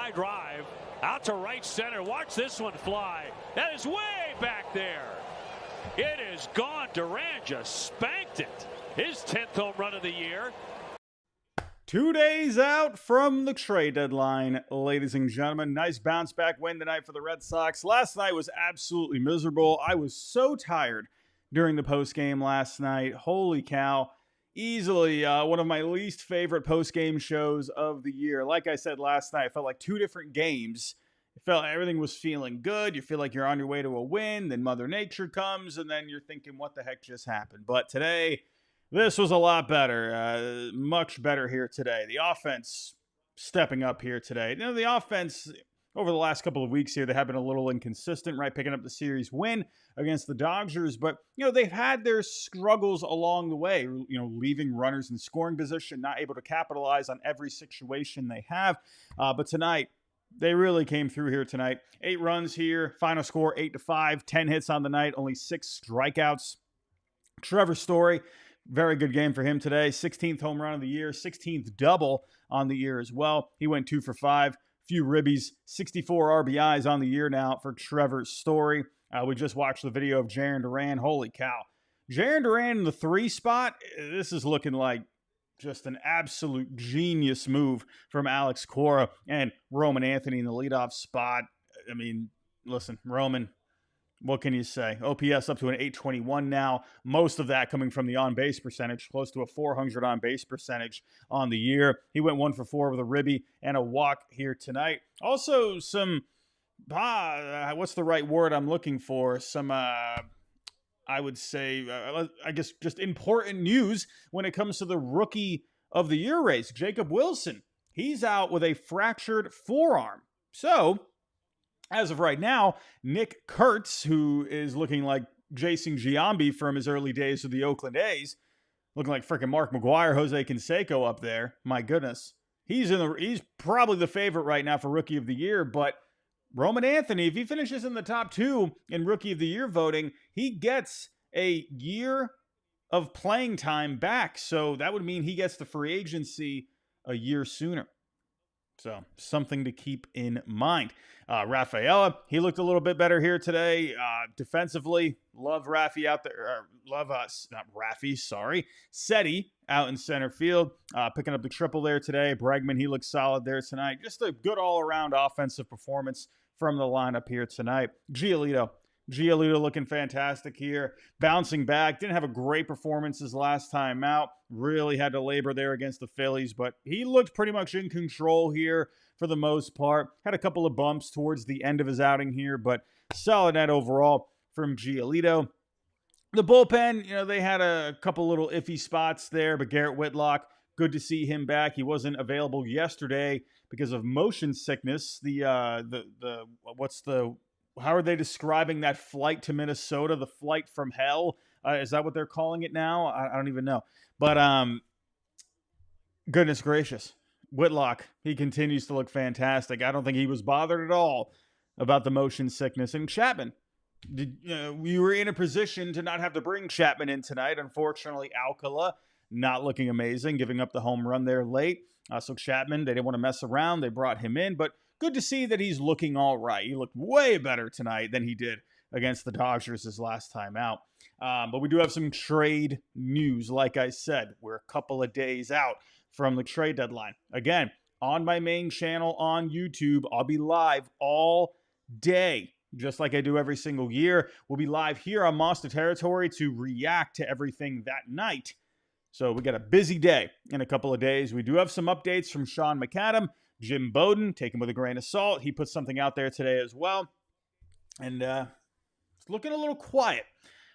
high drive out to right center. Watch this one fly. That is way back there. It is gone. Duran just spanked it. His 10th home run of the year. 2 days out from the trade deadline, ladies and gentlemen. Nice bounce back win tonight for the Red Sox. Last night was absolutely miserable. I was so tired during the postgame last night. Holy cow. Easily one of my least favorite postgame shows of the year. Like I said last night, it felt like two different games. It felt everything was feeling good. You feel like you're on your way to a win. Then Mother Nature comes, and then you're thinking, what the heck just happened? But today, this was a lot better. Much better here today. The offense stepping up here today. You know, the offense over the last couple of weeks here, they have been a little inconsistent, right? Picking up the series win against the Dodgers. But, you know, they've had their struggles along the way, you know, leaving runners in scoring position, not able to capitalize on every situation they have. But tonight, they really came through here tonight. 8 runs here, final score 8-5, 10 hits on the night, only 6 strikeouts. Trevor Story, very good game for him today. 16th home run of the year, 16th double on the year as well. He went 2 for 5. Few ribbies, 64 RBIs on the year now for Trevor Story. We just watched the video of Jarren Duran. Holy cow. Jarren Duran in the 3 spot, this is looking like just an absolute genius move from Alex Cora and Roman Anthony in the leadoff spot. I mean, listen, Roman, what can you say? OPS up to an 821 now. Most of that coming from the on-base percentage, close to a 400 on-base percentage on the year. He went 1 for 4 with a ribby and a walk here tonight. Also some, what's the right word I'm looking for? Some, I would say, I guess just important news when it comes to the Rookie of the Year race. Jacob Wilson, he's out with a fractured forearm. So, as of right now, Nick Kurtz, who is looking like Jason Giambi from his early days with the Oakland A's, looking like freaking Mark McGwire, Jose Canseco up there. My goodness. He's probably the favorite right now for Rookie of the Year, but Roman Anthony, if he finishes in the top 2 in Rookie of the Year voting, he gets a year of playing time back. So that would mean he gets the free agency a year sooner. So something to keep in mind. Rafaela, he looked a little bit better here today. Defensively, love Rafi out there. Seti out in center field, picking up the triple there today. Bregman, he looked solid there tonight. Just a good all-around offensive performance from the lineup here tonight. Giolito looking fantastic here. Bouncing back. Didn't have a great performance his last time out. Really had to labor there against the Phillies, but he looked pretty much in control here for the most part. Had a couple of bumps towards the end of his outing here, but solid net overall from Giolito. The bullpen, you know, they had a couple little iffy spots there, but Garrett Whitlock, good to see him back. He wasn't available yesterday because of motion sickness. How are they describing that flight to Minnesota? The flight from hell? Is that what they're calling it now? I don't even know. But goodness gracious. Whitlock, he continues to look fantastic. I don't think he was bothered at all about the motion sickness. And Chapman, we were in a position to not have to bring Chapman in tonight. Unfortunately, Alcala not looking amazing, giving up the home run there late. So Chapman, they didn't want to mess around. They brought him in, but good to see that he's looking all right. He looked way better tonight than he did against the Dodgers his last time out. But we do have some trade news. Like I said, we're a couple of days out from the trade deadline. Again, on my main channel on YouTube, I'll be live all day, just like I do every single year. We'll be live here on Monster Territory to react to everything that night. So we got a busy day in a couple of days. We do have some updates from Sean McAdam. Jim Bowden, take him with a grain of salt. He put something out there today as well. And it's looking a little quiet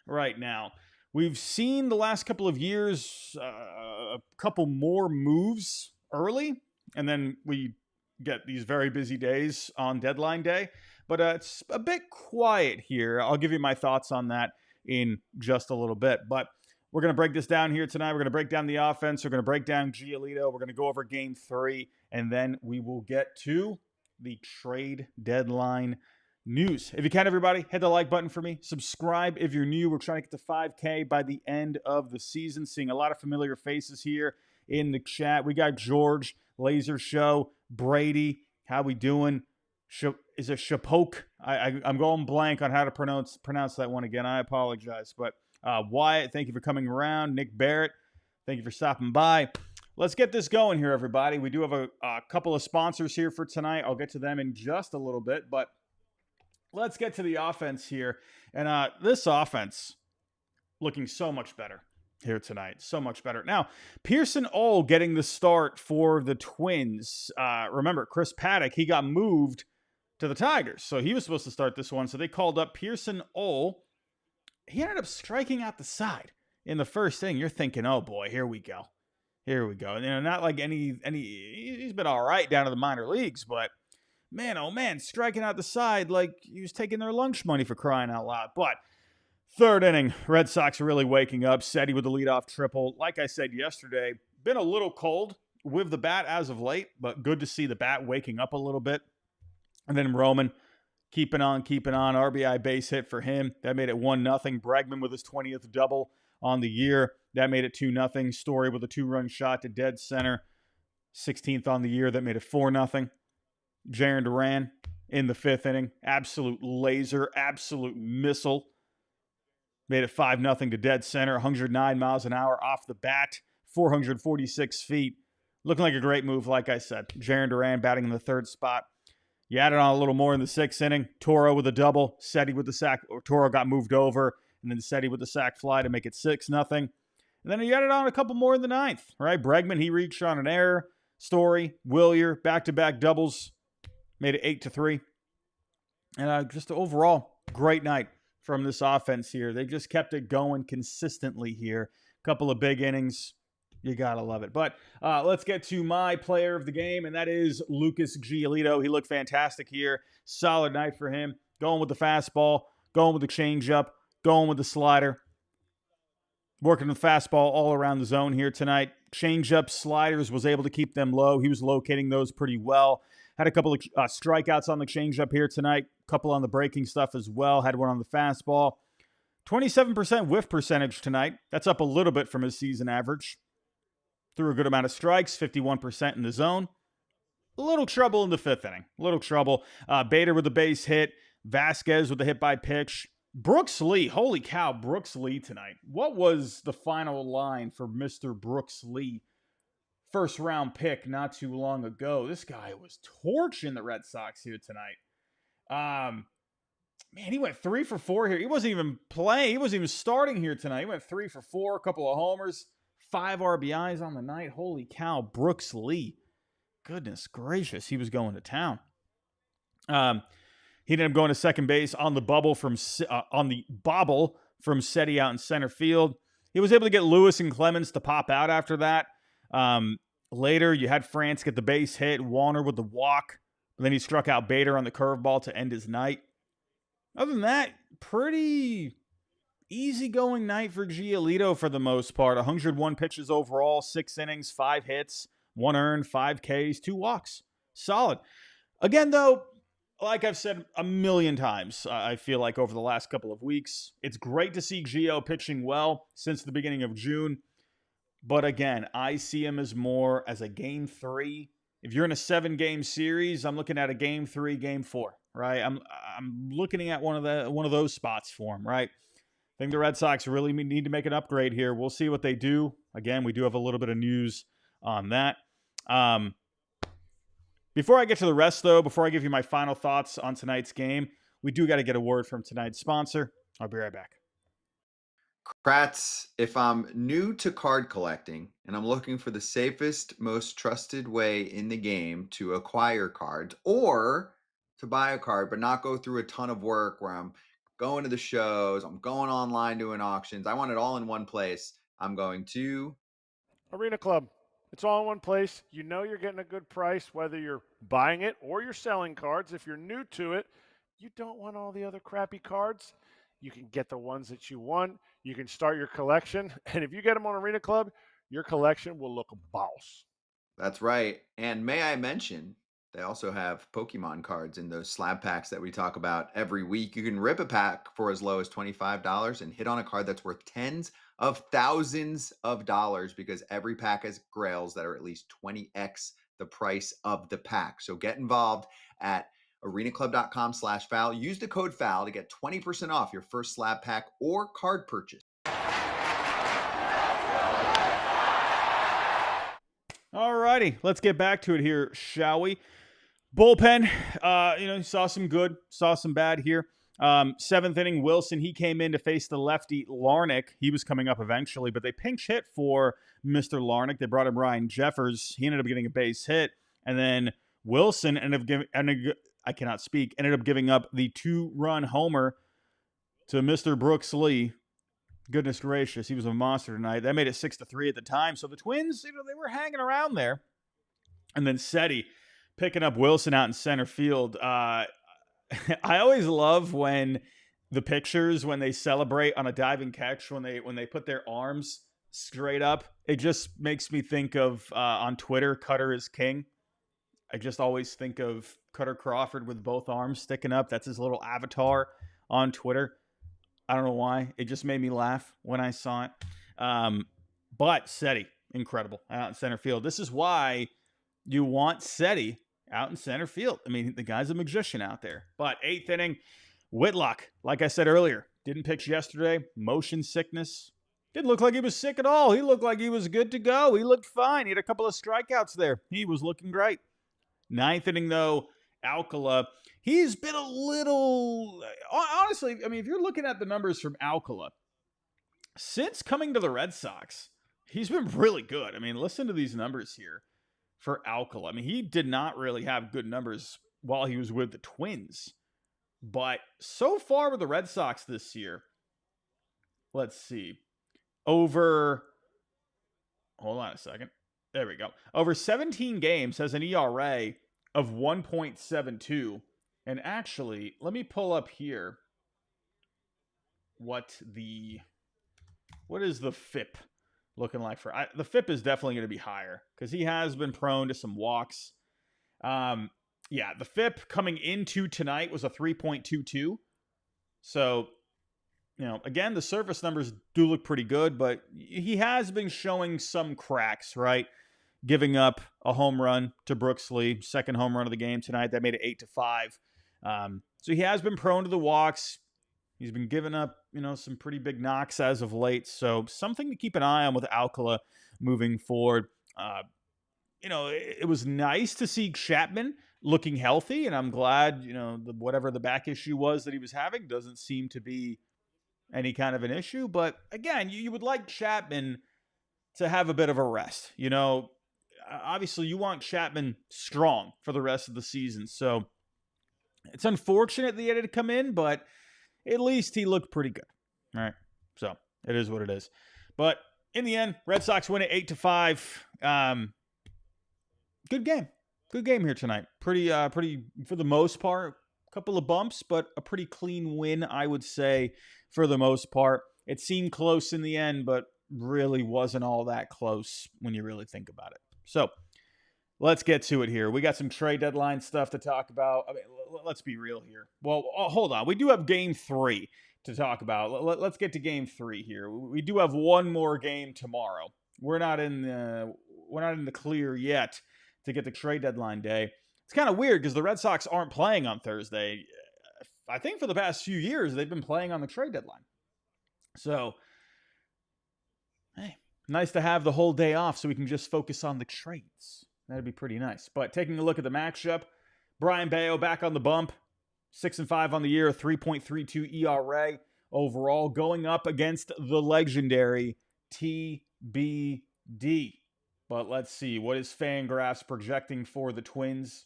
right now. We've seen the last couple of years a couple more moves early, and then we get these very busy days on deadline day. But it's a bit quiet here. I'll give you my thoughts on that in just a little bit. But we're going to break this down here tonight. We're going to break down the offense. We're going to break down Giolito. We're going to go over Game 3, and then we will get to the trade deadline news. If you can, everybody, hit the like button for me. Subscribe if you're new. We're trying to get to 5K by the end of the season. Seeing a lot of familiar faces here in the chat. We got George, Laser Show, Brady, How we doing? Is it Shapoke? I'm going blank on how to pronounce that one again. I apologize. But Wyatt, thank you for coming around. Nick Barrett, thank you for stopping by. Let's get this going here, everybody. We do have a couple of sponsors here for tonight. I'll get to them in just a little bit, but let's get to the offense here. And this offense looking so much better here tonight. So much better. Now, Pearson Ole getting the start for the Twins. Remember, Chris Paddock, he got moved to the Tigers, so he was supposed to start this one. So they called up Pearson Ole. He ended up striking out the side in the first inning. You're thinking, oh boy, here we go. Here we go. Not like he's been all right down to the minor leagues, but man, oh man, striking out the side like he was taking their lunch money, for crying out loud. But third inning, Red Sox are really waking up. Seti with the leadoff triple. Like I said yesterday, been a little cold with the bat as of late, but good to see the bat waking up a little bit. And then Roman keeping on. RBI base hit for him. That made it 1-0. Bregman with his 20th double on the year. That made it 2-0. Story with a 2-run shot to dead center. 16th on the year. That made it 4-0. Jarren Duran in the 5th inning. Absolute laser. Absolute missile. Made it 5-0 to dead center. 109 miles an hour off the bat. 446 feet. Looking like a great move, like I said. Jarren Duran batting in the 3rd spot. You added on a little more in the 6th inning. Toro with a double. Seti with the sac. Toro got moved over. And then Seti with the sac fly to make it 6-0. And then you added on a couple more in the 9th, right? Bregman, he reached on an error. Story, Willier, back-to-back doubles. Made it 8-3. And just overall, great night from this offense here. They just kept it going consistently here. A couple of big innings. You got to love it. But let's get to my player of the game, and that is Lucas Giolito. He looked fantastic here. Solid night for him. Going with the fastball, going with the changeup, going with the slider. Working the fastball all around the zone here tonight. Changeup, sliders, was able to keep them low. He was locating those pretty well. Had a couple of strikeouts on the changeup here tonight. A couple on the breaking stuff as well. Had one on the fastball. 27% whiff percentage tonight. That's up a little bit from his season average. Threw a good amount of strikes, 51% in the zone. A little trouble in the 5th inning. A little trouble. Bader with the base hit. Vasquez with the hit by pitch. Brooks Lee. Holy cow, Brooks Lee tonight. What was the final line for Mr. Brooks Lee? First round pick not too long ago. This guy was torching the Red Sox here tonight. Man, he went 3 for 4 here. He wasn't even playing. He wasn't even starting here tonight. He went 3 for 4, a couple of homers, 5 RBIs on the night. Holy cow, Brooks Lee. Goodness gracious, he was going to town. He ended up going to second base on the bobble from Seti out in center field. He was able to get Lewis and Clemens to pop out after that. Later, you had France get the base hit, Warner with the walk. Then he struck out Bader on the curveball to end his night. Other than that, pretty easygoing night for Giolito for the most part. 101 pitches overall, 6 innings, 5 hits, 1 earned, 5 Ks, 2 walks. Solid. Again, though, like I've said a million times, I feel like over the last couple of weeks, it's great to see Gio pitching well since the beginning of June. But again, I see him as more as a game 3. If you're in a 7-game series, I'm looking at a game 3, game 4, right? I'm looking at one of those spots for him, right? I think the Red Sox really need to make an upgrade here. We'll see what they do. Again, we do have a little bit of news on that. Before I get to the rest, though, before I give you my final thoughts on tonight's game, we do got to get a word from tonight's sponsor. I'll be right back. Kratz, if I'm new to card collecting and I'm looking for the safest, most trusted way in the game to acquire cards or to buy a card, but not go through a ton of work where I'm going to the shows, I'm going online doing auctions. I want it all in one place. I'm going to Arena Club. It's all in one place. You know you're getting a good price, whether you're buying it or you're selling cards. If you're new to it, you don't want all the other crappy cards. You can get the ones that you want. You can start your collection. And if you get them on Arena Club, your collection will look a boss. That's right. And may I mention, they also have Pokemon cards in those slab packs that we talk about every week. You can rip a pack for as low as $25 and hit on a card that's worth tens of thousands of dollars because every pack has grails that are at least 20x the price of the pack. So get involved at arenaclub.com/foul. Use the code FOUL to get 20% off your first slab pack or card purchase. Alrighty, let's get back to it here, shall we? Bullpen, saw some good, saw some bad here. Seventh inning, Wilson, he came in to face the lefty Larnach. He was coming up eventually, but they pinch hit for Mr. Larnach. They brought in Ryan Jeffers. He ended up getting a base hit. And then Wilson ended up giving up the 2-run homer to Mr. Brooks Lee. Goodness gracious, he was a monster tonight. That made it 6-3 at the time. So the Twins, they were hanging around there. And then Seti picking up Wilson out in center field. I always love when the pictures, when they celebrate on a diving catch, when they put their arms straight up. It just makes me think of on Twitter, Cutter is king. I just always think of Cutter Crawford with both arms sticking up. That's his little avatar on Twitter. I don't know why. It just made me laugh when I saw it. But Seti, incredible, out in center field. This is why you want Seti out in center field. I mean, the guy's a magician out there. But 8th inning, Whitlock, like I said earlier, didn't pitch yesterday. Motion sickness. Didn't look like he was sick at all. He looked like he was good to go. He looked fine. He had a couple of strikeouts there. He was looking great. 9th inning, though, Alcala, he's been a little... Honestly, I mean, if you're looking at the numbers from Alcala, since coming to the Red Sox, he's been really good. I mean, listen to these numbers here for Alcala. I mean, he did not really have good numbers while he was with the Twins. But so far with the Red Sox this year, let's see, hold on a second. There we go. Over 17 games has an ERA of 1.72. And actually, let me pull up here what is the FIP looking like for... the FIP is definitely going to be higher because he has been prone to some walks. Yeah, the FIP coming into tonight was a 3.22. So, again, the surface numbers do look pretty good, but he has been showing some cracks, right? Giving up a home run to Brooks Lee, second home run of the game tonight. That made it 8-5. So he has been prone to the walks. He's been giving up, some pretty big knocks as of late. So something to keep an eye on with Alcala moving forward. It was nice to see Chapman looking healthy, and I'm glad, whatever the back issue was that he was having doesn't seem to be any kind of an issue. But again, you would like Chapman to have a bit of a rest. Obviously you want Chapman strong for the rest of the season. So it's unfortunate that he had to come in, but at least he looked pretty good. All right. So it is what it is. But in the end, Red Sox win it 8-5. Good game. Good game here tonight. Pretty for the most part. A couple of bumps, but a pretty clean win, I would say, for the most part. It seemed close in the end, but really wasn't all that close when you really think about it. So let's get to it here. We got some trade deadline stuff to talk about. I mean, let's be real here. Well, hold on. We do have game 3 to talk about. Let's get to game 3 here. We do have one more game tomorrow. We're not in the clear yet to get to trade deadline day. It's kind of weird because the Red Sox aren't playing on Thursday. I think for the past few years, they've been playing on the trade deadline. So, hey, nice to have the whole day off so we can just focus on the trades. That'd be pretty nice. But taking a look at the matchup, Brian Bayo back on the bump, 6-5 on the year, 3.32 ERA overall, going up against the legendary TBD. But let's see, what is Fangraphs projecting for the Twins?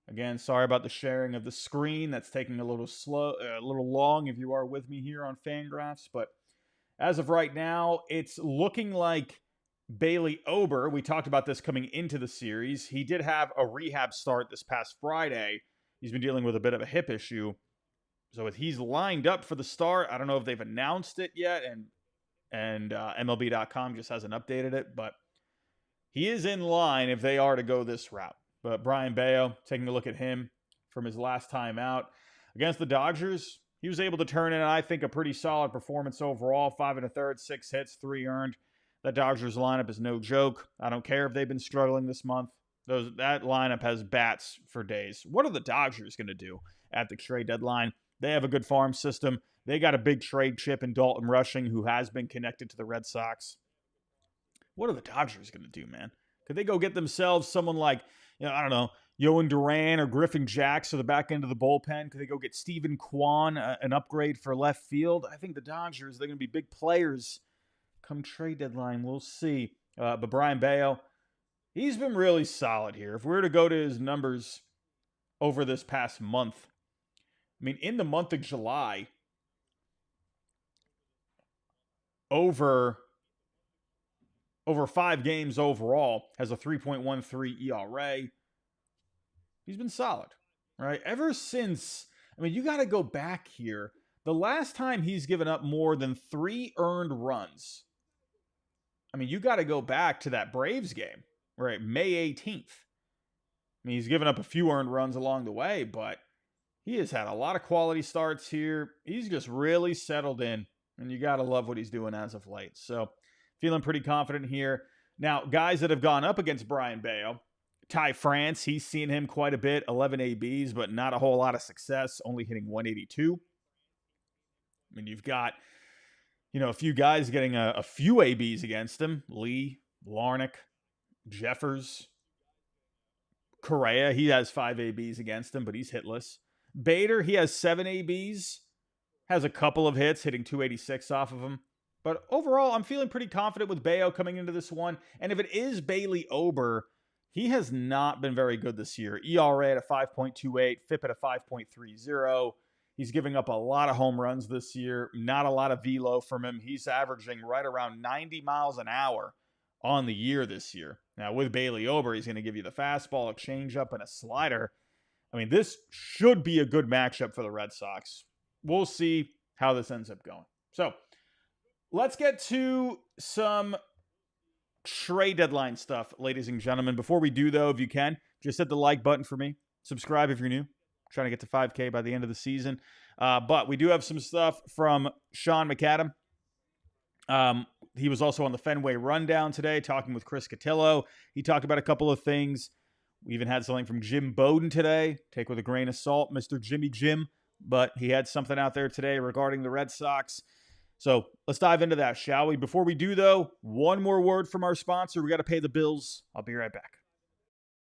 Again, sorry about the sharing of the screen. That's taking a little long if you are with me here on Fangraphs. But as of right now, it's looking like Bailey Ober, we talked about this coming into the series. He did have a rehab start this past Friday. He's been dealing with a bit of a hip issue. So if he's lined up for the start, I don't know if they've announced it yet, and MLB.com just hasn't updated it, but he is in line if they are to go this route. But Brian Bayo, taking a look at him from his last time out against the Dodgers, he was able to turn in, I think, a pretty solid performance overall. 5 1/3, 6 hits, 3 earned. That Dodgers lineup is no joke. I don't care if they've been struggling this month. That lineup has bats for days. What are the Dodgers going to do at the trade deadline? They have a good farm system. They got a big trade chip in Dalton Rushing, who has been connected to the Red Sox. What are the Dodgers going to do, man? Could they go get themselves someone like, I don't know, Yohan Duran or Griffin Jacks to the back end of the bullpen? Could they go get Stephen Kwan, an upgrade for left field? I think the Dodgers, they're going to be big players come trade deadline. We'll see. But Brian Bayo, he's been really solid here. If we were to go to his numbers over this past month, I mean, in the month of July, over 5 games overall, has a 3.13 ERA. He's been solid, right? Ever since, I mean, you got to go back here. The last time he's given up more than 3 earned runs, I mean, you got to go back to that Braves game, right? May 18th. I mean, he's given up a few earned runs along the way, but he has had a lot of quality starts here. He's just really settled in, and you got to love what he's doing as of late. So, feeling pretty confident here. Now, guys that have gone up against Brian Bayo, Ty France, he's seen him quite a bit, 11 ABs, but not a whole lot of success, only hitting 182. I mean, you've got, a few guys getting a few ABs against him. Lee, Larnach, Jeffers, Correa, he has 5 ABs against him, but he's hitless. Bader, he has 7 ABs, has a couple of hits, hitting 286 off of him. But overall, I'm feeling pretty confident with Bayo coming into this one. And if it is Bailey Ober, he has not been very good this year. ERA at a 5.28, FIP at a 5.30. He's giving up a lot of home runs this year. Not a lot of velo from him. He's averaging right around 90 miles an hour on the year this year. Now, with Bailey Ober, he's going to give you the fastball, a changeup, and a slider. I mean, this should be a good matchup for the Red Sox. We'll see how this ends up going. So, let's get to some trade deadline stuff, ladies and gentlemen. Before we do, though, if you can, just hit the like button for me. Subscribe if you're new. Trying to get to 5K by the end of the season. But we do have some stuff from Sean McAdam. He was also on the Fenway Rundown today, talking with Chris Cotillo. He talked about a couple of things. We even had something from Jim Bowden today. Take with a grain of salt, Mr. Jimmy Jim. But he had something out there today regarding the Red Sox. So let's dive into that, shall we? Before we do, though, one more word from our sponsor. We got to pay the bills. I'll be right back.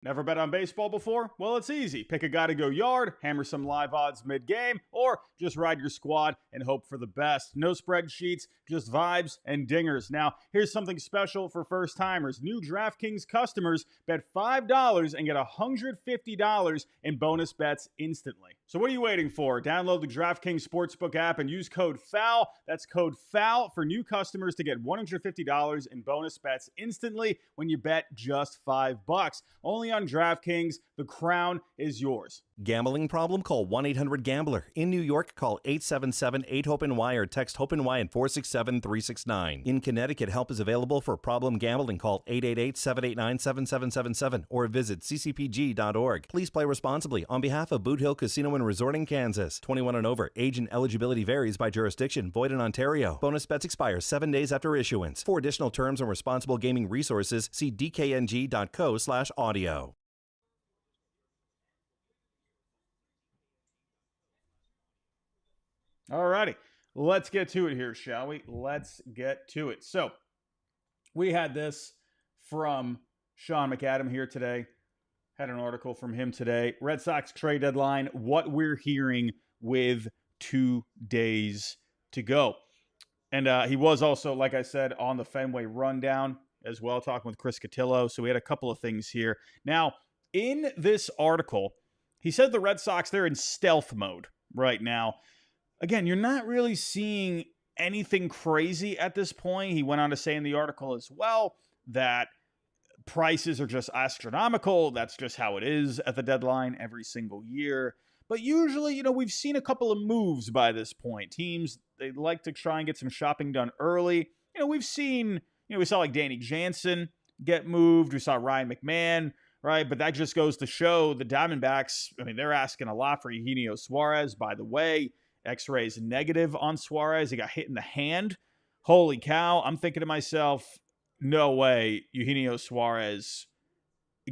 Never bet on baseball before? Well, it's easy. Pick a guy to go yard, hammer some live odds mid-game, or just ride your squad and hope for the best. No spreadsheets, just vibes and dingers. Now, here's something special for first-timers. New DraftKings customers bet $5 and get $150 in bonus bets instantly. So what are you waiting for? Download the DraftKings Sportsbook app and use code FOUL. That's code FOUL for new customers to get $150 in bonus bets instantly when you bet just $5. Only on DraftKings. The crown is yours. Gambling problem? Call 1-800-GAMBLER. In New York, call 877-8-HOPE-NY or text HOPE-NY at 467-369. In Connecticut, help is available for problem gambling. Call 888-789-7777 or visit ccpg.org. Please play responsibly on behalf of Boot Hill Casino and Resort in Kansas. 21 and over. Age and eligibility varies by jurisdiction. Void in Ontario. Bonus bets expire 7 days after issuance. For additional terms and responsible gaming resources, see dkng.co/audio. Alrighty, let's get to it here, shall we? Let's get to it. So, we had this from Sean McAdam here today. Had an article from him today. Red Sox trade deadline, what we're hearing with 2 days to go. And he was also, like I said, on the Fenway Rundown as well, talking with Chris Cotillo. So we had a couple of things here. Now, in this article, he said the Red Sox, they're in stealth mode right now. Again, you're not really seeing anything crazy at this point. He went on to say in the article as well that prices are just astronomical. That's just how it is at the deadline every single year. But usually, we've seen a couple of moves by this point. Teams, they like to try and get some shopping done early. We've seen, we saw like Danny Jansen get moved. We saw Ryan McMahon, right? But that just goes to show the Diamondbacks, they're asking a lot for Eugenio Suarez. By the way, X-rays negative on Suarez. He got hit in the hand. Holy cow. I'm thinking to myself, no way Eugenio Suarez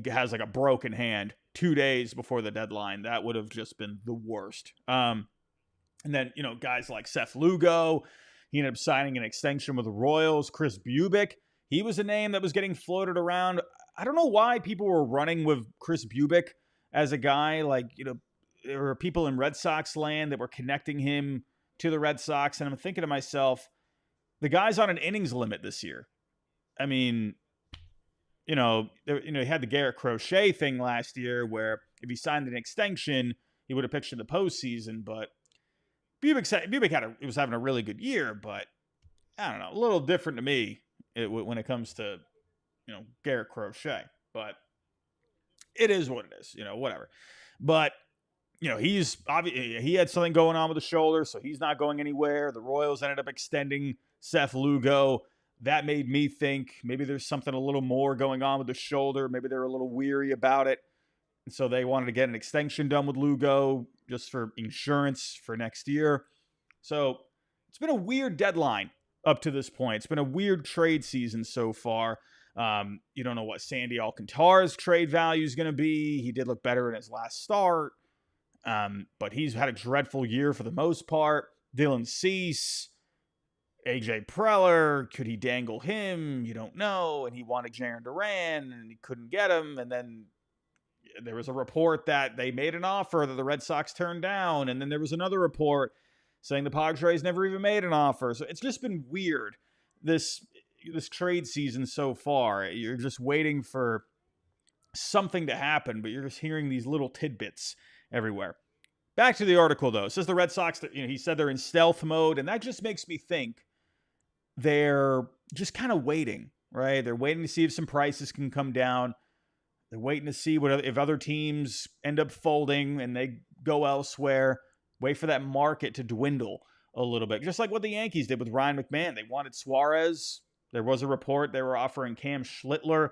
has like a broken hand 2 days before the deadline. That would have just been the worst. And then, guys like Seth Lugo, he ended up signing an extension with the Royals. Chris Bubic, he was a name that was getting floated around. I don't know why people were running with Chris Bubic as a guy. Like, there were people in Red Sox land that were connecting him to the Red Sox. And I'm thinking to myself, the guy's on an innings limit this year. I mean, he had the Garrett Crochet thing last year where if he signed an extension, he would have pitched in the postseason. But Bubic was having a really good year, but I don't know, a little different to me when it comes to, Garrett Crochet. But it is what it is, whatever. But, he had something going on with the shoulder, so he's not going anywhere. The Royals ended up extending Seth Lugo. That made me think maybe there's something a little more going on with the shoulder. Maybe they're a little weary about it. And so they wanted to get an extension done with Lugo just for insurance for next year. So it's been a weird deadline up to this point. It's been a weird trade season so far. You don't know what Sandy Alcantara's trade value is going to be. He did look better in his last start. But he's had a dreadful year for the most part. Dylan Cease, AJ Preller, could he dangle him? You don't know. And he wanted Jarren Duran, and he couldn't get him. And then there was a report that they made an offer that the Red Sox turned down. And then there was another report saying the Padres never even made an offer. So it's just been weird, this trade season so far. You're just waiting for something to happen, but you're just hearing these little tidbits everywhere. Back to the article, though. It says the Red Sox, he said they're in stealth mode, and that just makes me think they're just kind of waiting, right? They're waiting to see if some prices can come down. They're waiting to see if other teams end up folding and they go elsewhere. Wait for that market to dwindle a little bit, just like what the Yankees did with Ryan McMahon. They wanted Suarez. There was a report they were offering Cam Schlittler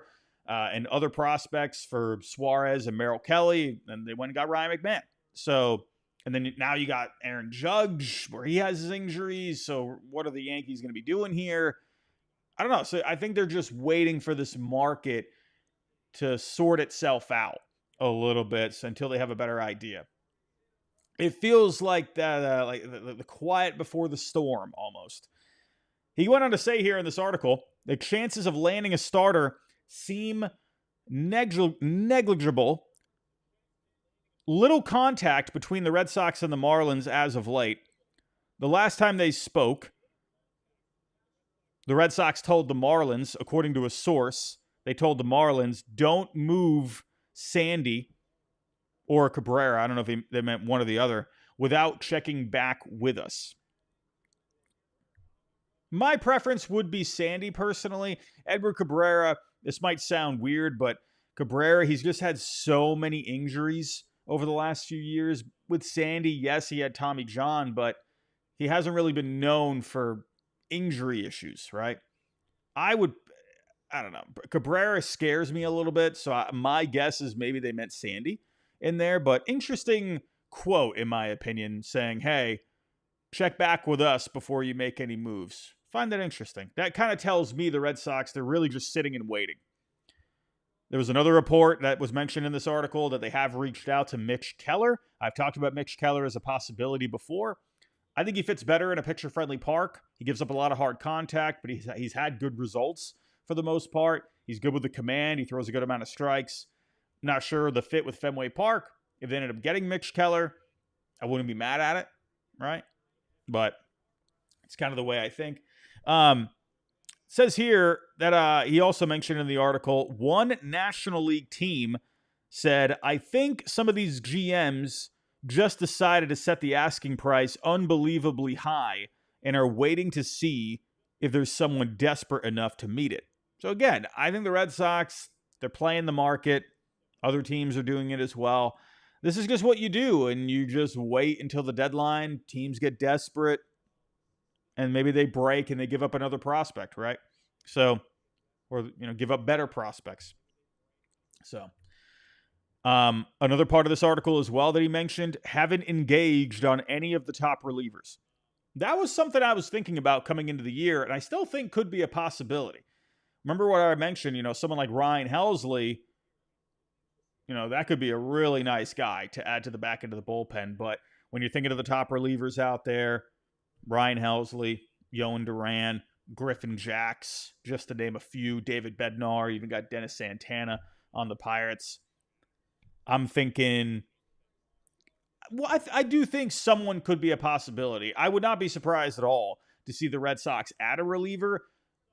and other prospects for Suarez and Merrill Kelly, and they went and got Ryan McMahon. So, and then now you got Aaron Judge, where he has his injuries. So what are the Yankees going to be doing here? I don't know. So I think they're just waiting for this market to sort itself out a little bit until they have a better idea. It feels like that, like the quiet before the storm almost. He went on to say here in this article, the chances of landing a starter seem negligible. Little contact between the Red Sox and the Marlins as of late. The last time they spoke, the Red Sox told the Marlins, according to a source, they told the Marlins, don't move Sandy or Cabrera, I don't know if they meant one or the other, without checking back with us. My preference would be Sandy personally. Edward Cabrera, this might sound weird, but Cabrera, he's just had so many injuries over the last few years. With Sandy, yes, he had Tommy John, but he hasn't really been known for injury issues, right? I don't know. Cabrera scares me a little bit, so my guess is maybe they meant Sandy in there, but interesting quote, in my opinion, saying, hey, check back with us before you make any moves. Find that interesting. That kind of tells me the Red Sox, they're really just sitting and waiting. There was another report that was mentioned in this article that they have reached out to Mitch Keller. I've talked about Mitch Keller as a possibility before. I think he fits better in a pitcher-friendly park. He gives up a lot of hard contact, but he's had good results for the most part. He's good with the command. He throws a good amount of strikes. Not sure the fit with Fenway Park. If they ended up getting Mitch Keller, I wouldn't be mad at it, right? But it's kind of the way I think. Says here that he also mentioned in the article, one National League team said, I think some of these GMs just decided to set the asking price unbelievably high and are waiting to see if there's someone desperate enough to meet it. So again, I think the Red Sox, they're playing the market. Other teams are doing it as well. This is just what you do, and you just wait until the deadline. Teams get desperate, and maybe they break and they give up another prospect, right? So, or, give up better prospects. So, another part of this article as well that he mentioned, haven't engaged on any of the top relievers. That was something I was thinking about coming into the year, and I still think could be a possibility. Remember what I mentioned, someone like Ryan Helsley, that could be a really nice guy to add to the back end of the bullpen. But when you're thinking of the top relievers out there, Ryan Helsley, Yohan Duran, Griffin Jacks, just to name a few, David Bednar, even got Dennis Santana on the Pirates. I'm thinking, well, I do think someone could be a possibility. I would not be surprised at all to see the Red Sox add a reliever.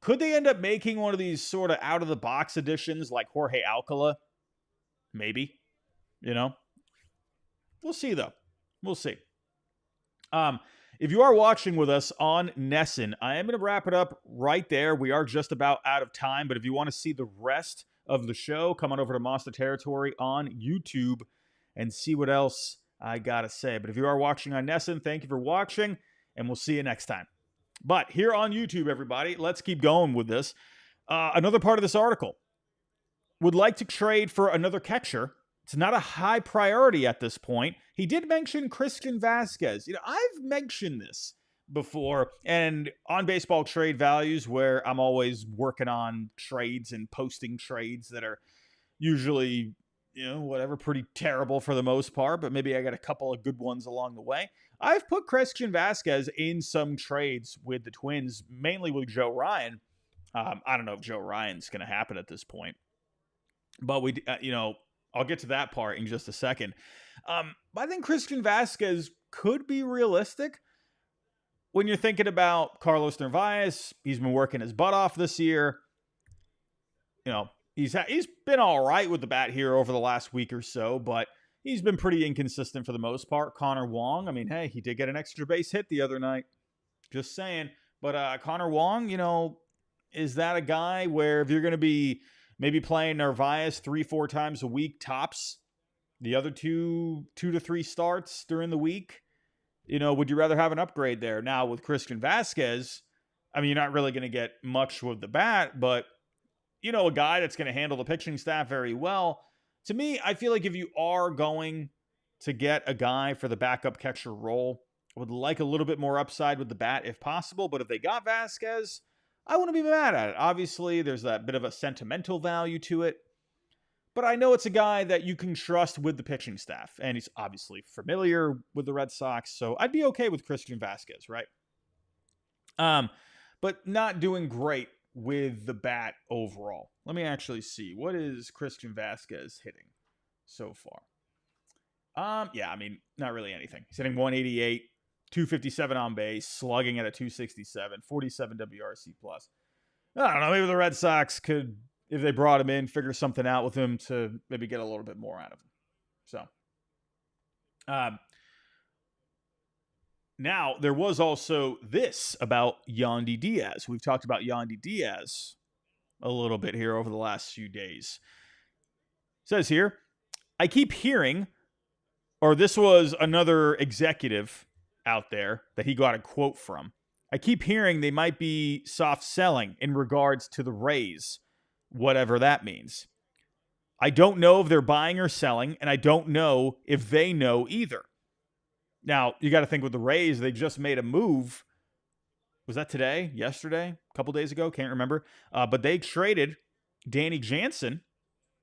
Could they end up making one of these sort of out-of-the-box additions like Jorge Alcala? Maybe. We'll see, though. We'll see. If you are watching with us on Nesson, I am going to wrap it up right there. We are just about out of time, but if you want to see the rest of the show, come on over to Monster Territory on YouTube and see what else I got to say. But if you are watching on Nesson, thank you for watching, and we'll see you next time. But here on YouTube, everybody, let's keep going with this. Another part of this article. Would like to trade for another catcher. It's not a high priority at this point. He did mention Christian Vasquez. I've mentioned this before, and on Baseball Trade Values, where I'm always working on trades and posting trades that are usually, pretty terrible for the most part, but maybe I got a couple of good ones along the way. I've put Christian Vasquez in some trades with the Twins, mainly with Joe Ryan. I don't know if Joe Ryan's going to happen at this point, but I'll get to that part in just a second. I think Christian Vasquez could be realistic. When you're thinking about Carlos Narvaez, he's been working his butt off this year. He's been all right with the bat here over the last week or so, but he's been pretty inconsistent for the most part. Connor Wong, he did get an extra base hit the other night. Just saying. But Connor Wong, is that a guy where if you're going to be maybe playing Narvaez 3-4 times a week tops, the other 2 to 3 starts during the week, would you rather have an upgrade there? Now with Christian Vasquez, you're not really going to get much with the bat, but a guy that's going to handle the pitching staff very well. To me, I feel like if you are going to get a guy for the backup catcher role, I would like a little bit more upside with the bat if possible, but if they got Vasquez, I wouldn't be mad at it. Obviously, there's that bit of a sentimental value to it. But I know it's a guy that you can trust with the pitching staff. And he's obviously familiar with the Red Sox. So I'd be okay with Christian Vasquez, right? But not doing great with the bat overall. Let me actually see. What is Christian Vasquez hitting so far? Not really anything. He's hitting 188. 257 on base, slugging at a 267, 47 WRC plus. I don't know, maybe the Red Sox could, if they brought him in, figure something out with him to maybe get a little bit more out of him. So, now, there was also this about Yandy Diaz. We've talked about Yandy Diaz a little bit here over the last few days. It says here, I keep hearing, or this was another executive out there that he got a quote from. I keep hearing they might be soft selling in regards to the Rays, whatever that means. I don't know if they're buying or selling, and I don't know if they know either. Now, you got to think with the Rays, they just made a move. Was that today? Yesterday? A couple days ago? Can't remember. But they traded Danny Jansen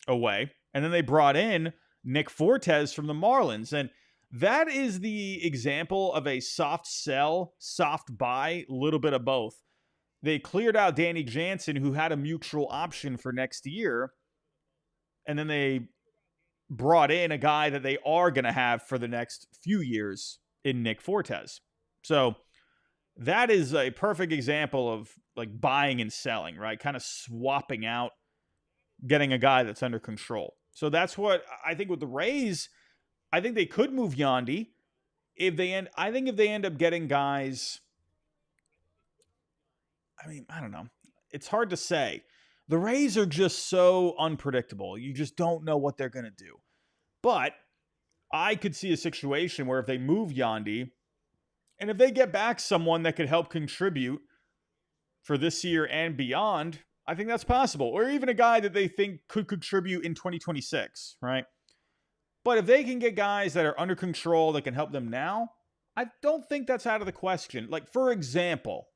away, and then they brought in Nick Fortes from the Marlins. And that is the example of a soft sell, soft buy, little bit of both. They cleared out Danny Jansen, who had a mutual option for next year, and then they brought in a guy that they are going to have for the next few years in Nick Fortes. So that is a perfect example of like buying and selling, right? Kind of swapping out, getting a guy that's under control. So that's what I think with the Rays. I think they could move Yandy if they end. I think if they end up getting guys, I don't know. It's hard to say. The Rays are just so unpredictable. You just don't know what they're going to do. But I could see a situation where if they move Yandy, and if they get back someone that could help contribute for this year and beyond, I think that's possible. Or even a guy that they think could contribute in 2026, right? But if they can get guys that are under control that can help them now, I don't think that's out of the question. Like, for example,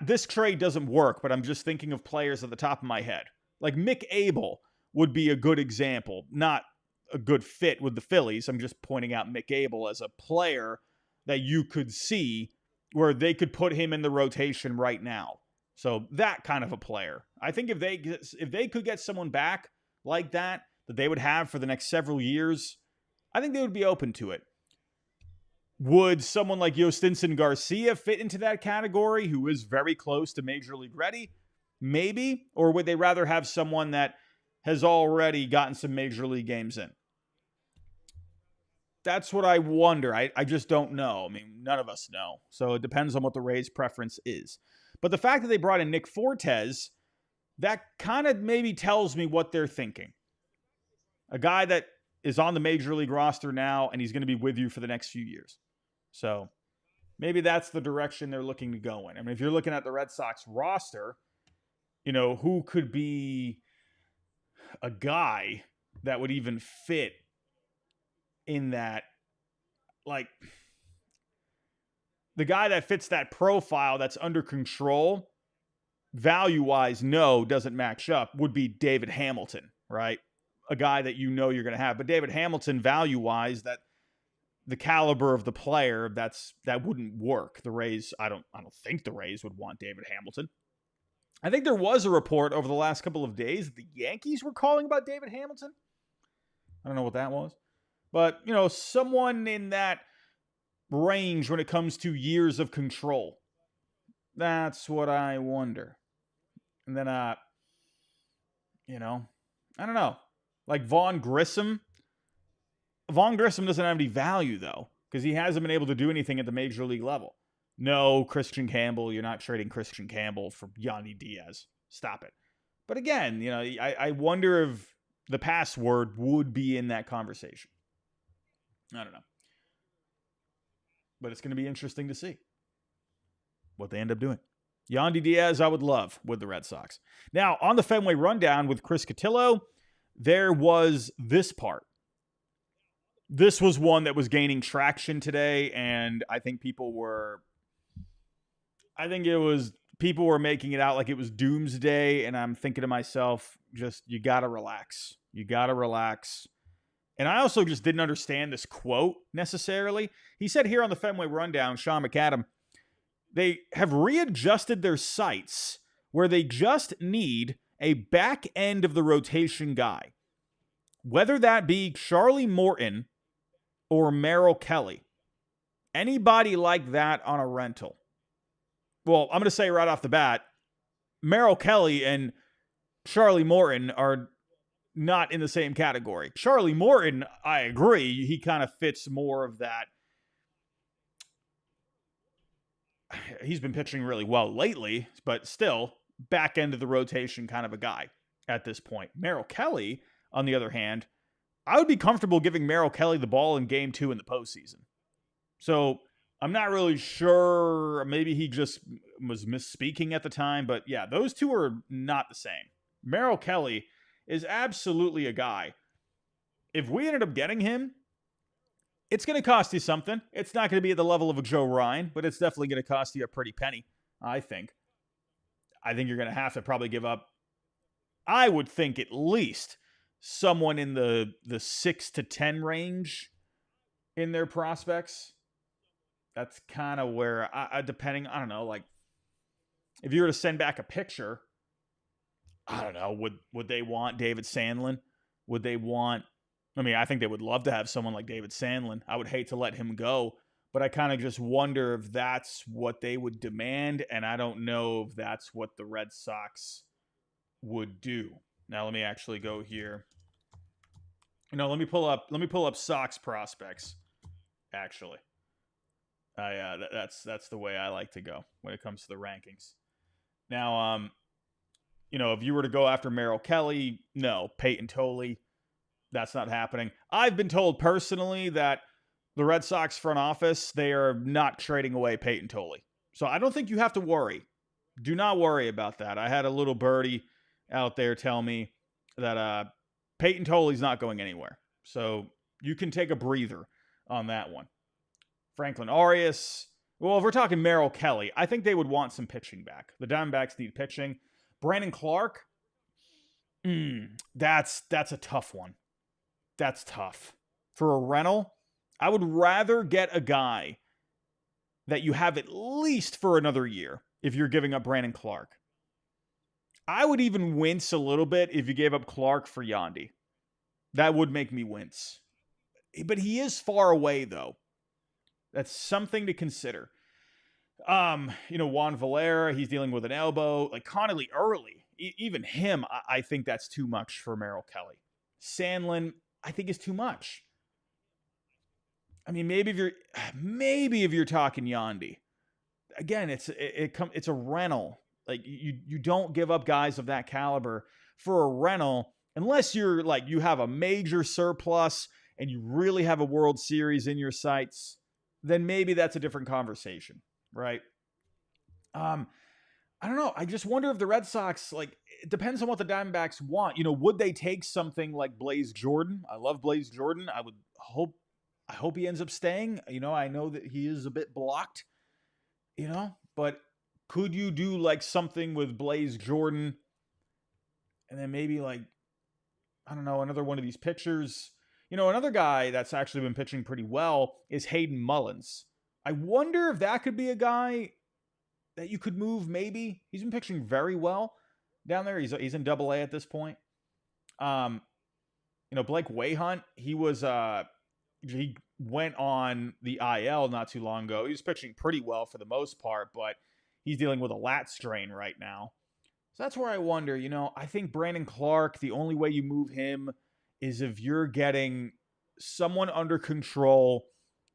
this trade doesn't work, but I'm just thinking of players at the top of my head. Like Mick Abel would be a good example. Not a good fit with the Phillies. I'm just pointing out Mick Abel as a player that you could see where they could put him in the rotation right now. So that kind of a player. I think if they could get someone back like that they would have for the next several years, I think they would be open to it. Would someone like Yostinson Garcia fit into that category, who is very close to Major League ready? Maybe. Or would they rather have someone that has already gotten some Major League games in? That's what I wonder. I just don't know. I mean, none of us know. So it depends on what the Rays' preference is. But the fact that they brought in Nick Fortes, that kind of maybe tells me what they're thinking. A guy that is on the Major League roster now, and he's going to be with you for the next few years. So maybe that's the direction they're looking to go in. I mean, if you're looking at the Red Sox roster, who could be a guy that would even fit in that, like, the guy that fits that profile that's under control, value-wise, no, doesn't match up, would be David Hamilton, right? A guy that you're going to have. But David Hamilton, value-wise, that the caliber of the player, that wouldn't work. The Rays, I don't think the Rays would want David Hamilton. I think there was a report over the last couple of days that the Yankees were calling about David Hamilton. I don't know what that was. But, someone in that range when it comes to years of control. That's what I wonder. And then, I don't know. Like Vaughn Grissom. Vaughn Grissom doesn't have any value, though, because he hasn't been able to do anything at the Major League level. No, Christian Campbell, you're not trading Christian Campbell for Yandy Diaz. Stop it. But again, I wonder if the password would be in that conversation. I don't know. But it's going to be interesting to see what they end up doing. Yandy Diaz, I would love with the Red Sox. Now, on the Fenway Rundown with Chris Cotillo, there was this part. This was one that was gaining traction today, and I think people were making it out like it was doomsday, and I'm thinking to myself, just, you got to relax. You got to relax. And I also just didn't understand this quote necessarily. He said here on the Fenway Rundown, Sean McAdam, they have readjusted their sights where they just need a back end of the rotation guy. Whether that be Charlie Morton or Merrill Kelly. Anybody like that on a rental. Well, I'm going to say right off the bat, Merrill Kelly and Charlie Morton are not in the same category. Charlie Morton, I agree, he kind of fits more of that. He's been pitching really well lately, but still, back end of the rotation kind of a guy at this point. Merrill Kelly, on the other hand, I would be comfortable giving Merrill Kelly the ball in Game 2 in the postseason. So I'm not really sure. Maybe he just was misspeaking at the time. But yeah, those two are not the same. Merrill Kelly is absolutely a guy. If we ended up getting him, it's going to cost you something. It's not going to be at the level of a Joe Ryan, but it's definitely going to cost you a pretty penny, I think. I think you're going to have to probably give up, I would think, at least someone in the 6 to 10 range in their prospects. That's kind of where, depending, I don't know, like, if you were to send back a picture, I don't know, would they want David Sandlin? Would they want, I think they would love to have someone like David Sandlin. I would hate to let him go, but I kind of just wonder if that's what they would demand, and I don't know if that's what the Red Sox would do. Now let me actually go here. Let me pull up Sox prospects. Actually, that's the way I like to go when it comes to the rankings. Now, if you were to go after Merrill Kelly, no, Peyton Tolley, that's not happening. I've been told personally that the Red Sox front office, they are not trading away Peyton Tolley. So I don't think you have to worry. Do not worry about that. I had a little birdie out there tell me that Peyton Tolley's not going anywhere. So you can take a breather on that one. Franklin Arias. Well, if we're talking Merrill Kelly, I think they would want some pitching back. The Diamondbacks need pitching. Brandon Clark, That's a tough one. That's tough. For a rental, I would rather get a guy that you have at least for another year if you're giving up Brandon Clark. I would even wince a little bit if you gave up Clark for Yandy. That would make me wince. But he is far away, though. That's something to consider. Juan Valera, he's dealing with an elbow. Like Connolly early, even him, I think that's too much for Merrill Kelly. Sandlin, I think is too much. I mean, maybe if you're talking Yandy, again, it's a rental. Like you don't give up guys of that caliber for a rental unless you're like you have a major surplus and you really have a World Series in your sights. Then maybe that's a different conversation, right? I don't know. I just wonder if the Red Sox, like, it depends on what the Diamondbacks want. Would they take something like Blaze Jordan? I love Blaze Jordan. I hope he ends up staying. I know that he is a bit blocked, but could you do like something with Blaze Jordan and then maybe like, I don't know, another one of these pitchers? Another guy that's actually been pitching pretty well is Hayden Mullins. I wonder if that could be a guy that you could move maybe. He's been pitching very well down there. He's in Double A at this point. Blake Wayhunt, he went on the IL not too long ago. He was pitching pretty well for the most part, but he's dealing with a lat strain right now. So that's where I wonder, I think Brandon Clark, the only way you move him is if you're getting someone under control,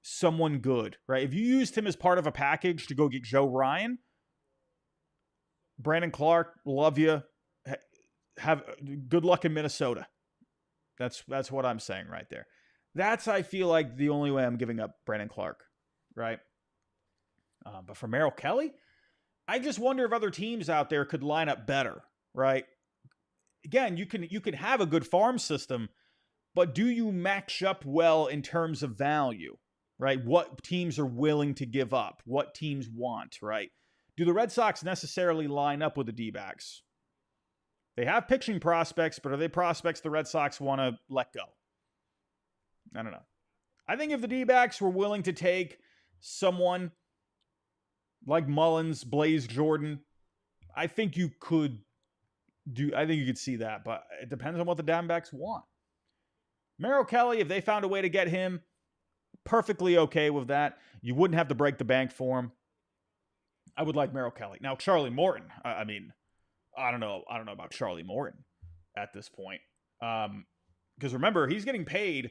someone good, right? If you used him as part of a package to go get Joe Ryan, Brandon Clark, love you. Have good luck in Minnesota. That's what I'm saying right there. That's, I feel like, the only way I'm giving up Brandon Clark, right? But for Merrill Kelly, I just wonder if other teams out there could line up better, right? Again, you can have a good farm system, but do you match up well in terms of value, right? What teams are willing to give up? What teams want, right? Do the Red Sox necessarily line up with the D-backs? They have pitching prospects, but are they prospects the Red Sox want to let go? I don't know. I think if the D-backs were willing to take someone like Mullins, Blaze Jordan, I think you could see that, but it depends on what the Diamondbacks want. Merrill Kelly, if they found a way to get him, perfectly okay with that. You wouldn't have to break the bank for him. I would like Merrill Kelly. Now, Charlie Morton, I don't know about Charlie Morton at this point. Because remember, he's getting paid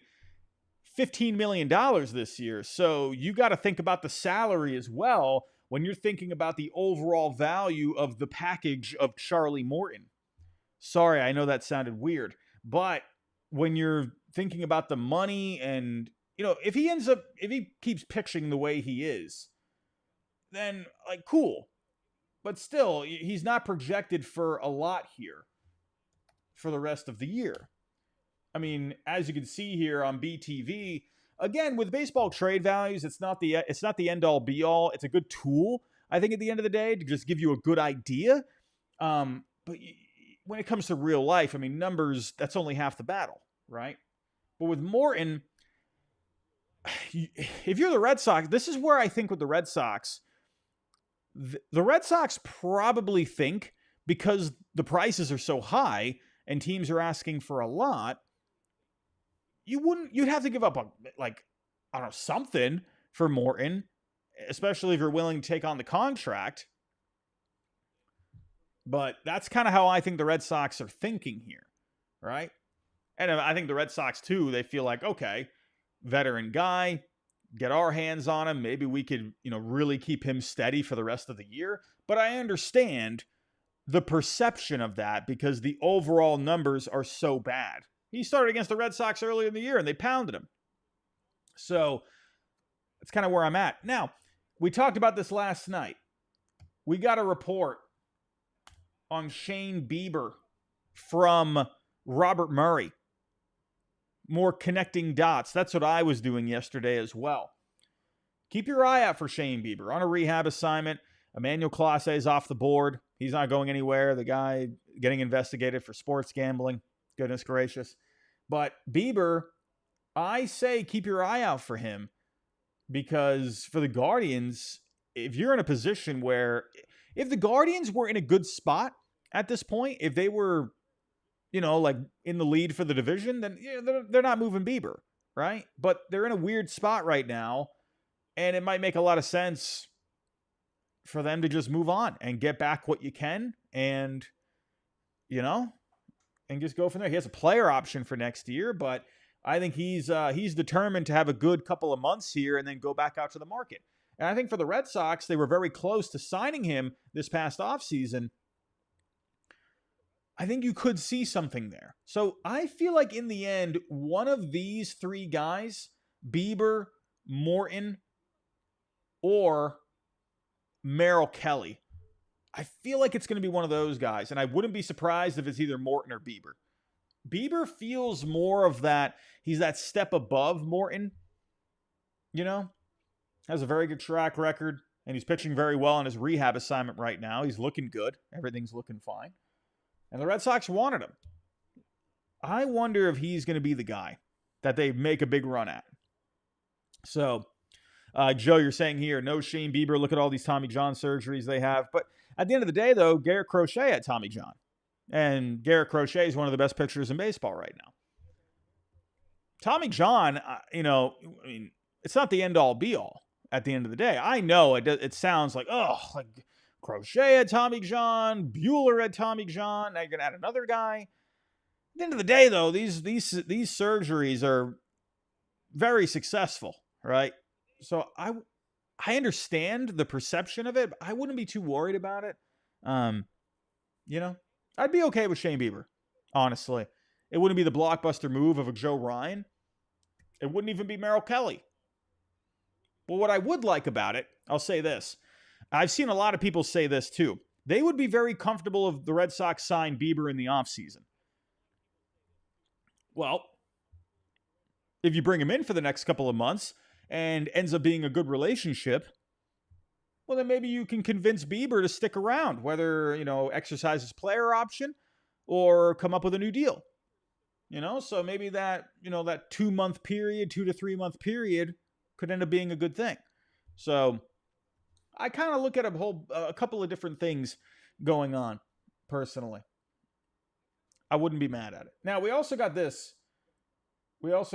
$15 million this year. So you got to think about the salary as well when you're thinking about the overall value of the package of Charlie Morton. Sorry, I know that sounded weird. But when you're thinking about the money and, if he keeps pitching the way he is, then, like, cool. But still, he's not projected for a lot here for the rest of the year. I mean, as you can see here on BTV, again, with baseball trade values, it's not the end-all, be-all. It's a good tool, I think, at the end of the day, to just give you a good idea. But when it comes to real life, I mean, numbers, that's only half the battle, right? But with Morton, if you're the Red Sox, this is where I think with the Red Sox, the Red Sox probably think, because the prices are so high and teams are asking for a lot, you'd have to give up something for Morton, especially if you're willing to take on the contract. But that's kind of how I think the Red Sox are thinking here, right? And I think the Red Sox, too, they feel like, okay, veteran guy, get our hands on him. Maybe we could, really keep him steady for the rest of the year. But I understand the perception of that because the overall numbers are so bad. He started against the Red Sox earlier in the year and they pounded him. So that's kind of where I'm at. Now, we talked about this last night. We got a report on Shane Bieber from Robert Murray. More connecting dots. That's what I was doing yesterday as well. Keep your eye out for Shane Bieber on a rehab assignment. Emmanuel Clase is off the board. He's not going anywhere. The guy getting investigated for sports gambling. Goodness gracious. But Bieber, I say keep your eye out for him, because for the Guardians, if you're in a position where, if the Guardians were in a good spot at this point, if they were, like in the lead for the division, then they're not moving Bieber, right? But they're in a weird spot right now, and it might make a lot of sense for them to just move on and get back what you can, and and just go from there. He has a player option for next year, but I think he's determined to have a good couple of months here and then go back out to the market. And I think for the Red Sox, they were very close to signing him this past offseason. I think you could see something there. So I feel like in the end, one of these three guys, Bieber, Morton, or Merrill Kelly, I feel like it's going to be one of those guys. And I wouldn't be surprised if it's either Morton or Bieber. Bieber feels more of that. He's that step above Morton, has a very good track record, and he's pitching very well on his rehab assignment right now. He's looking good. Everything's looking fine. And the Red Sox wanted him. I wonder if he's going to be the guy that they make a big run at. So, Joe, you're saying here, no Shane Bieber. Look at all these Tommy John surgeries they have. But at the end of the day, though, Garrett Crochet had Tommy John. And Garrett Crochet is one of the best pitchers in baseball right now. Tommy John, it's not the end-all, be-all at the end of the day. I know it sounds like Crochet had Tommy John, Bueller had Tommy John, now you're going to add another guy. At the end of the day, though, these surgeries are very successful, right? So I understand the perception of it, but I wouldn't be too worried about it. I'd be okay with Shane Bieber, honestly. It wouldn't be the blockbuster move of a Joe Ryan. It wouldn't even be Merrill Kelly. But what I would like about it, I'll say this. I've seen a lot of people say this too. They would be very comfortable if the Red Sox signed Bieber in the offseason. Well, if you bring him in for the next couple of months and ends up being a good relationship, well, then maybe you can convince Bieber to stick around, whether, exercise his player option or come up with a new deal. So maybe that, that 2-month period, 2 to 3 month period could end up being a good thing. So I kind of look at a couple of different things going on personally. I wouldn't be mad at it. Now, we also got this. Let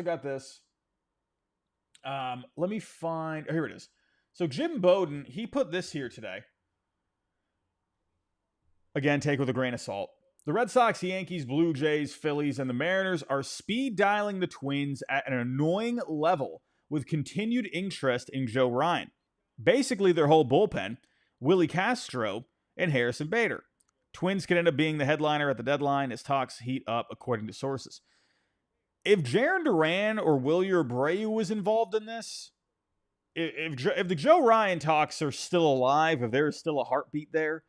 me find, here it is. So Jim Bowden, he put this here today. Again, take with a grain of salt. The Red Sox, Yankees, Blue Jays, Phillies, and the Mariners are speed dialing the Twins at an annoying level with continued interest in Joe Ryan. Basically, their whole bullpen, Willie Castro and Harrison Bader. Twins could end up being the headliner at the deadline as talks heat up, according to sources. If Jarren Duran or Wilyer Abreu was involved in this, if the Joe Ryan talks are still alive, if there's still a heartbeat there,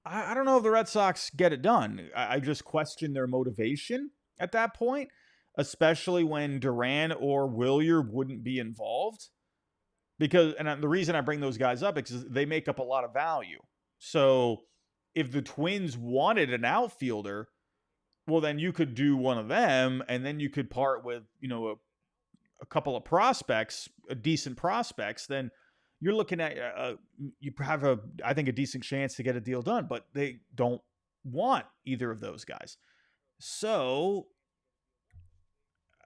I don't know if the Red Sox get it done. I just question their motivation at that point, especially when Duran or Wilyer wouldn't be involved. And the reason I bring those guys up is because they make up a lot of value. So if the Twins wanted an outfielder, well, then you could do one of them, and then you could part with, a couple of prospects, decent prospects. Then you're looking at, you have I think a decent chance to get a deal done, but they don't want either of those guys. So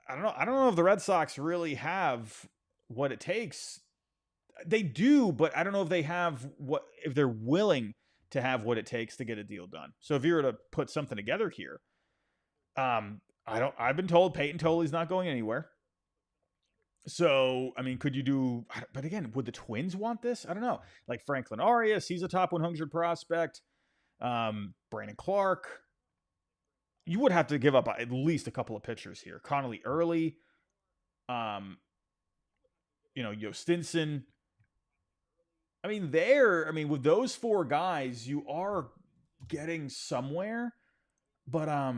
I don't know if the Red Sox really have what it takes. They do, but I don't know if they have if they're willing to have what it takes to get a deal done. So if you were to put something together here, I've been told Peyton Toley's not going anywhere. So, could you do, but again, would the Twins want this? I don't know. Like Franklin Arias, he's a top 100 prospect. Brandon Clark. You would have to give up at least a couple of pitchers here. Connolly Early. Yo Stinson. With those four guys, you are getting somewhere. But, I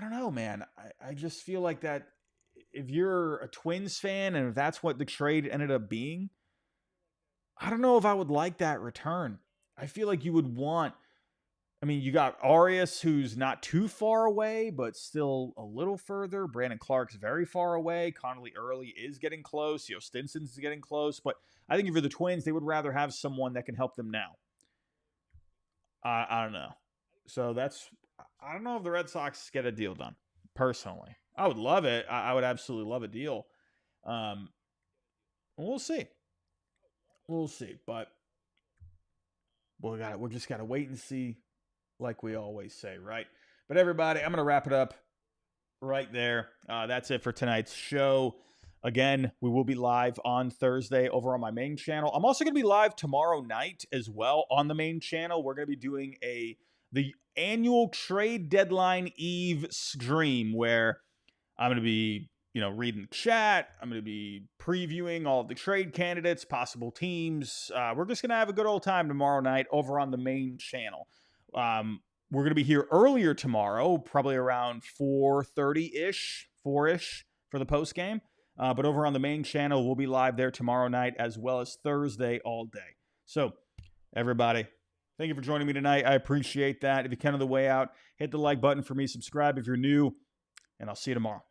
don't know, man. I just feel like that if you're a Twins fan and if that's what the trade ended up being, I don't know if I would like that return. I feel like you would want, I mean, you got Arias, who's not too far away, but still a little further. Brandon Clark's very far away. Connolly Early is getting close. Stinson's getting close. But I think if you're the Twins, they would rather have someone that can help them now. I don't know. So I don't know if the Red Sox get a deal done, personally. I would love it. I would absolutely love a deal. We'll see. We'll see. But we just got to wait and see, like we always say, right? But everybody, I'm going to wrap it up right there. That's it for tonight's show. Again, we will be live on Thursday over on my main channel. I'm also going to be live tomorrow night as well on the main channel. We're going to be doing the annual trade deadline eve stream where I'm going to be, reading chat. I'm going to be previewing all of the trade candidates, possible teams. We're just going to have a good old time tomorrow night over on the main channel. We're going to be here earlier tomorrow, probably around 4:30-ish, 4-ish for the post game. But over on the main channel, we'll be live there tomorrow night as well as Thursday all day. So, everybody, thank you for joining me tonight. I appreciate that. If you can on the way out, hit the like button for me, subscribe if you're new, and I'll see you tomorrow.